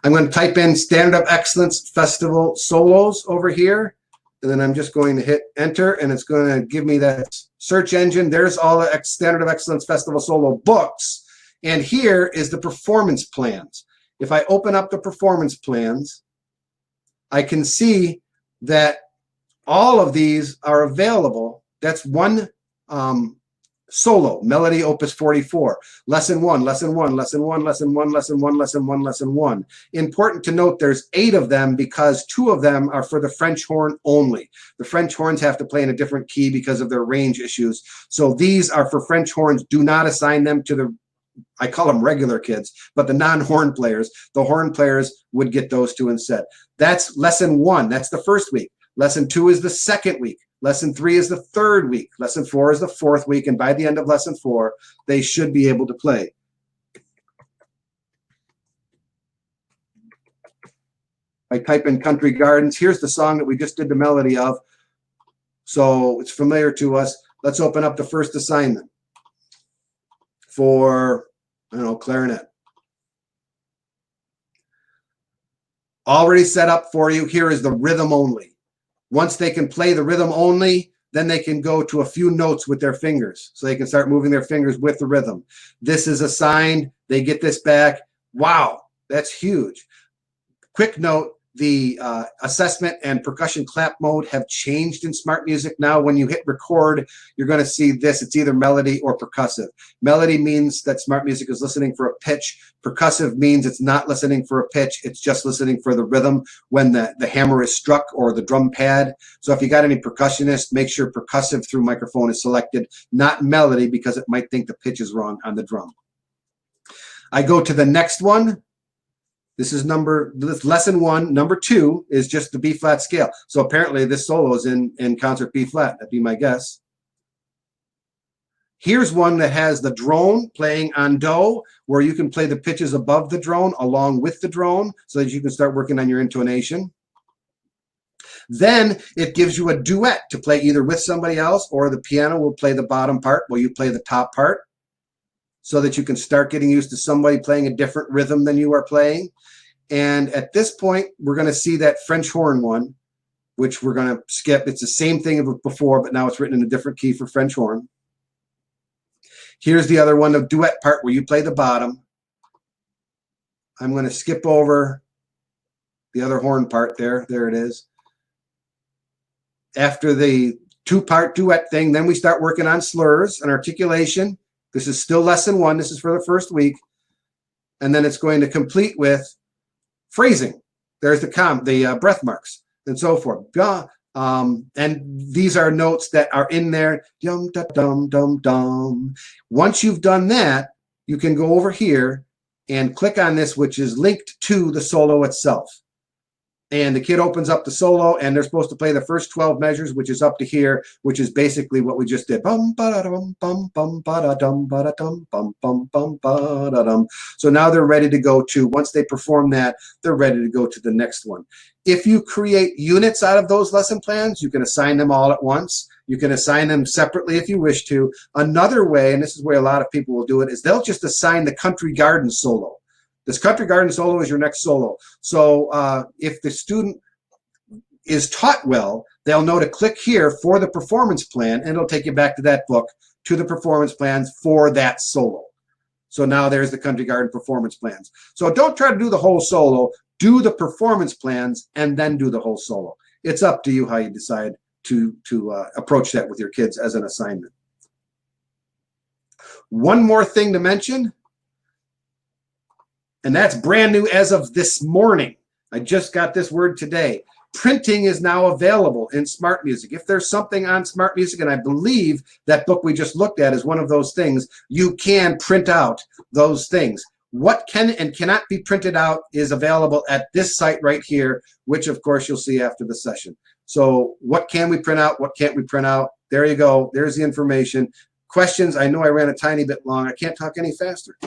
going to type in Standard of Excellence Festival Solos over here. And then I'm just going to hit enter, and it's going to give me that search engine. There's all the Standard of Excellence Festival Solo books. And here is the performance plans. If I open up the performance plans, I can see that all of these are available. That's one solo, Melody Opus 44, Lesson 1, Lesson 1, Lesson 1, Lesson 1, Lesson 1, Lesson 1, Lesson 1. Important to note there's 8 of them because 2 of them are for the French horn only. The French horns have to play in a different key because of their range issues. So these are for French horns. Do not assign them to the, I call them regular kids, but the non-horn players. The horn players would get those 2 instead. That's Lesson 1. That's the first week. Lesson 2 is the second week. Lesson 3 is the 3rd week. Lesson 4 is the 4th week. And by the end of lesson 4, they should be able to play. I type in Country Gardens. Here's the song that we just did the melody of. So it's familiar to us. Let's open up the first assignment for, I don't know, clarinet. Already set up for you. Here is the rhythm only. Once they can play the rhythm only, then they can go to a few notes with their fingers. So they can start moving their fingers with the rhythm. This is assigned. They get this back. Wow, that's huge. Quick note, the assessment and percussion clap mode have changed in SmartMusic now. When you hit record, you're going to see this. It's either melody or percussive. Melody means that SmartMusic is listening for a pitch. Percussive means it's not listening for a pitch. It's just listening for the rhythm when the hammer is struck or the drum pad. So if you got any percussionists, make sure percussive through microphone is selected, not melody, because it might think the pitch is wrong on the drum. I go to the next one. This is lesson 1. Number 2 is just the B flat scale. So apparently this solo is in concert B flat. That'd be my guess. Here's one that has the drone playing on do, where you can play the pitches above the drone along with the drone so that you can start working on your intonation. Then it gives you a duet to play either with somebody else, or the piano will play the bottom part while you play the top part, so that you can start getting used to somebody playing a different rhythm than you are playing. And at this point, we're going to see that French horn one, which we're going to skip. It's the same thing as before, but now it's written in a different key for French horn. Here's the other one, the duet part where you play the bottom. I'm going to skip over the other horn part there. There it is. After the 2-part duet thing, then we start working on slurs and articulation. This is still lesson 1. This is for the 1st week. And then it's going to complete with phrasing. There's the breath marks and so forth. And these are notes that are in there. Dum, da, dum, dum, dum. Once you've done that, you can go over here and click on this, which is linked to the solo itself. And the kid opens up the solo, and they're supposed to play the first 12 measures, which is up to here, which is basically what we just did. Bum ba da dum bum bum ba da dum ba da dum bum bum bum ba da dum. So now they're ready to go to, once they perform that, they're ready to go to the next one. If you create units out of those lesson plans, you can assign them all at once. You can assign them separately if you wish to. Another way, and this is where a lot of people will do it, is they'll just assign the Country Garden solo. This Country Garden solo is your next solo. So if the student is taught well, they'll know to click here for the performance plan, and it'll take you back to that book, to the performance plans for that solo. So now there's the Country Garden performance plans. So don't try to do the whole solo. Do the performance plans and then do the whole solo. It's up to you how you decide to approach that with your kids as an assignment. One more thing to mention, and that's brand new as of this morning. I just got this word today. Printing is now available in SmartMusic. If there's something on SmartMusic, and I believe that book we just looked at is one of those things, you can print out those things. What can and cannot be printed out is available at this site right here, which of course you'll see after the session. So what can we print out? What can't we print out? There you go. There's the information. Questions? I know I ran a tiny bit long. I can't talk any faster.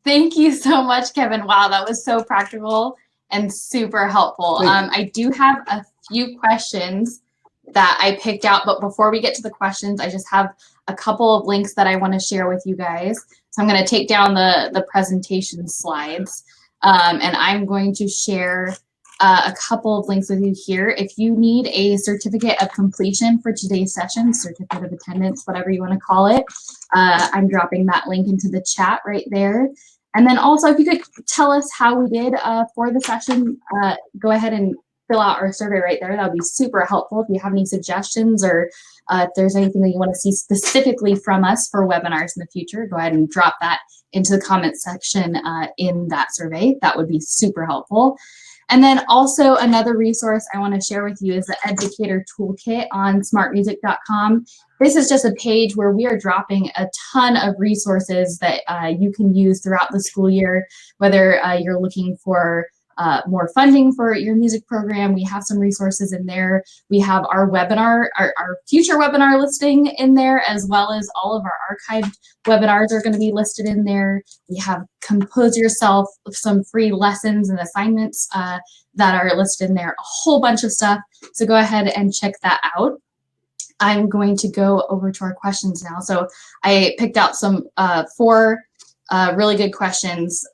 Thank you so much, Kevin. Wow, that was so practical and super helpful. I do have a few questions that I picked out, but before we get to the questions, I just have a couple of links that I want to share with you guys. So I'm going to take down the presentation slides, and I'm going to share a couple of links with you here. If you need a certificate of completion for today's session, certificate of attendance, whatever you want to call it, I'm dropping that link into the chat right there. And then also, if you could tell us how we did for the session, go ahead and fill out our survey right there. That would be super helpful. If you have any suggestions, or if there's anything that you want to see specifically from us for webinars in the future, go ahead and drop that into the comments section in that survey. That would be super helpful. And then also another resource I want to share with you is the Educator Toolkit on smartmusic.com. This is just a page where we are dropping a ton of resources that you can use throughout the school year, whether you're looking for more funding for your music program, we have some resources in there. We have our webinar, our future webinar listing in there, as well as all of our archived webinars are going to be listed in there. We have Compose Yourself, some free lessons and assignments that are listed in there, a whole bunch of stuff. So go ahead and check that out. I'm going to go over to our questions now. So I picked out some 4 really good questions.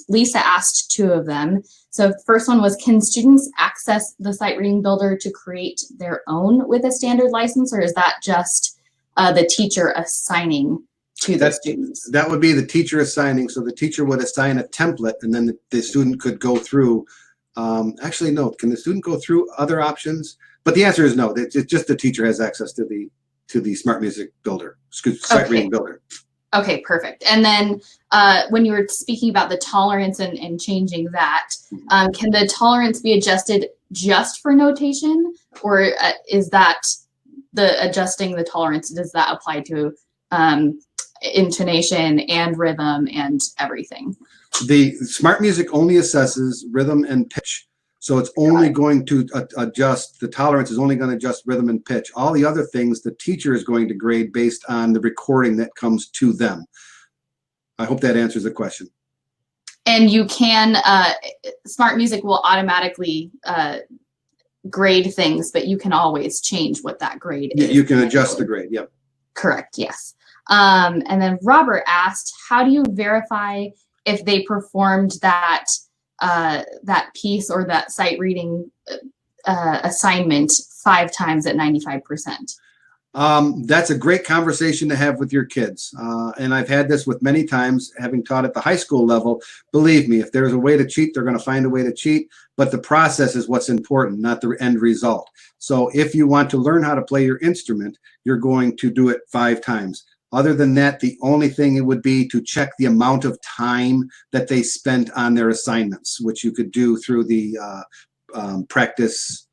Lisa asked 2 of them. So the first one was, can students access the Sight Reading Builder to create their own with a standard license, or is that just the teacher assigning to the students? That would be the teacher assigning. So the teacher would assign a template, and then the student could go through. Actually, no. Can the student go through other options? But the answer is no. It's just the teacher has access to the SmartMusic Builder, Sight Reading Builder. Okay, perfect. And then when you were speaking about the tolerance and changing that, can the tolerance be adjusted just for notation, or is that the adjusting the tolerance, does that apply to intonation and rhythm and everything? The SmartMusic only assesses rhythm and pitch. So it's only going to adjust, the tolerance is only going to adjust rhythm and pitch. All the other things the teacher is going to grade based on the recording that comes to them. I hope that answers the question. And you can, SmartMusic will automatically grade things, but you can always change what that grade is. You can adjust the grade, yep. Correct, yes. And then Robert asked, how do you verify if they performed that that piece or that sight reading assignment 5 times at 95%? That's a great conversation to have with your kids. And I've had this with many times, having taught at the high school level. Believe me, if there's a way to cheat, they're going to find a way to cheat. But the process is what's important, not the end result. So if you want to learn how to play your instrument, you're going to do it 5 times. Other than that, the only thing it would be to check the amount of time that they spent on their assignments, which you could do through the practice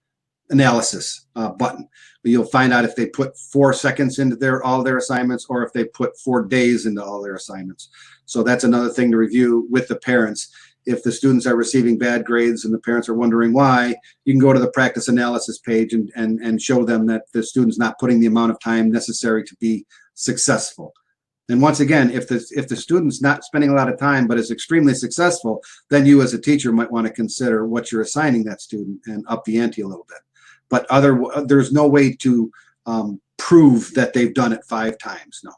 analysis button. You'll find out if they put 4 seconds into all their assignments, or if they put 4 days into all their assignments. So that's another thing to review with the parents. If the students are receiving bad grades and the parents are wondering why, you can go to the practice analysis page and show them that the student's not putting the amount of time necessary to be successful. And once again, if the student's not spending a lot of time but is extremely successful, then you as a teacher might want to consider what you're assigning that student and up the ante a little bit. But there's no way to prove that they've done it 5 times. No.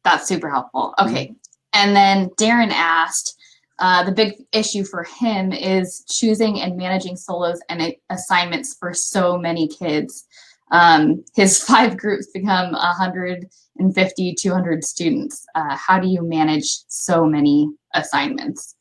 That's super helpful. Okay. And then Darren asked, the big issue for him is choosing and managing solos and assignments for so many kids. His 5 groups become 150, 200 students. How do you manage so many assignments?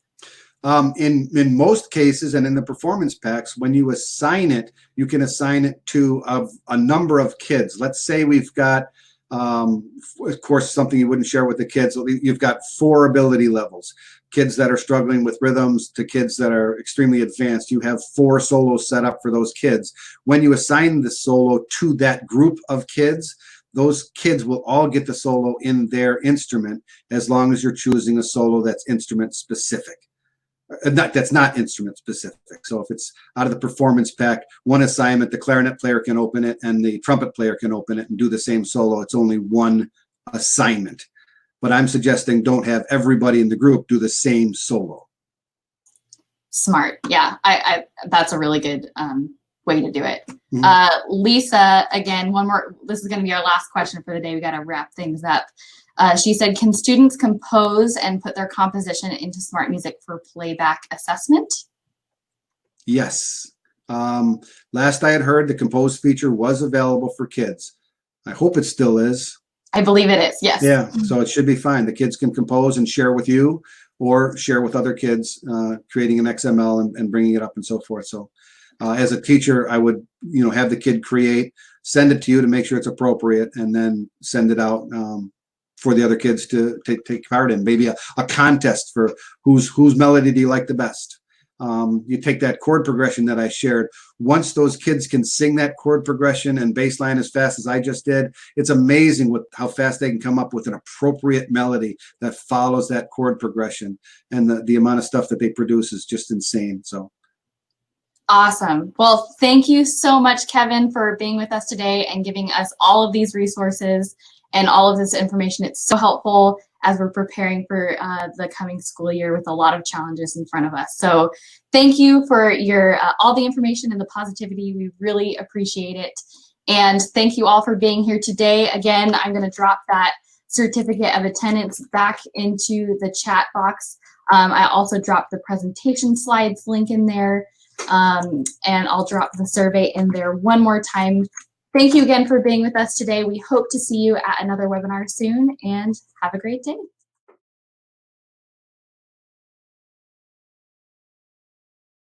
In most cases, and in the performance packs, when you assign it, you can assign it to a number of kids. Let's say we've got, of course, something you wouldn't share with the kids. You've got 4 ability levels. Kids that are struggling with rhythms to kids that are extremely advanced. You have 4 solos set up for those kids. When you assign the solo to that group of kids, those kids will all get the solo in their instrument, as long as you're choosing a solo that's instrument specific. That's not instrument specific. So if it's out of the performance pack, one assignment, the clarinet player can open it and the trumpet player can open it and do the same solo. It's only one assignment. But I'm suggesting don't have everybody in the group do the same solo. Smart. Yeah, I that's a really good way to do it. Mm-hmm. Lisa, again, one more. This is going to be our last question for the day. We got to wrap things up. She said, can students compose and put their composition into SmartMusic for playback assessment? Yes. Last I had heard, the compose feature was available for kids. I hope it still is. I believe it is, yes. Yeah, so it should be fine. The kids can compose and share with you, or share with other kids, creating an XML and bringing it up and so forth. So as a teacher, I would have the kid create, send it to you to make sure it's appropriate, and then send it out for the other kids to take part in. Maybe a contest for whose melody do you like the best. you take that chord progression that I shared. Once those kids can sing that chord progression and bass line as fast as I just did, it's amazing how fast they can come up with an appropriate melody that follows that chord progression. And the amount of stuff that they produce is just insane. So. Awesome. Well, thank you so much, Kevin, for being with us today and giving us all of these resources and all of this information. It's so helpful as we're preparing for the coming school year with a lot of challenges in front of us. So thank you for your all the information and the positivity. We really appreciate it. And thank you all for being here today. Again, I'm going to drop that certificate of attendance back into the chat box. I also dropped the presentation slides link in there. And I'll drop the survey in there one more time. Thank you again for being with us today. We hope to see you at another webinar soon, and have a great day.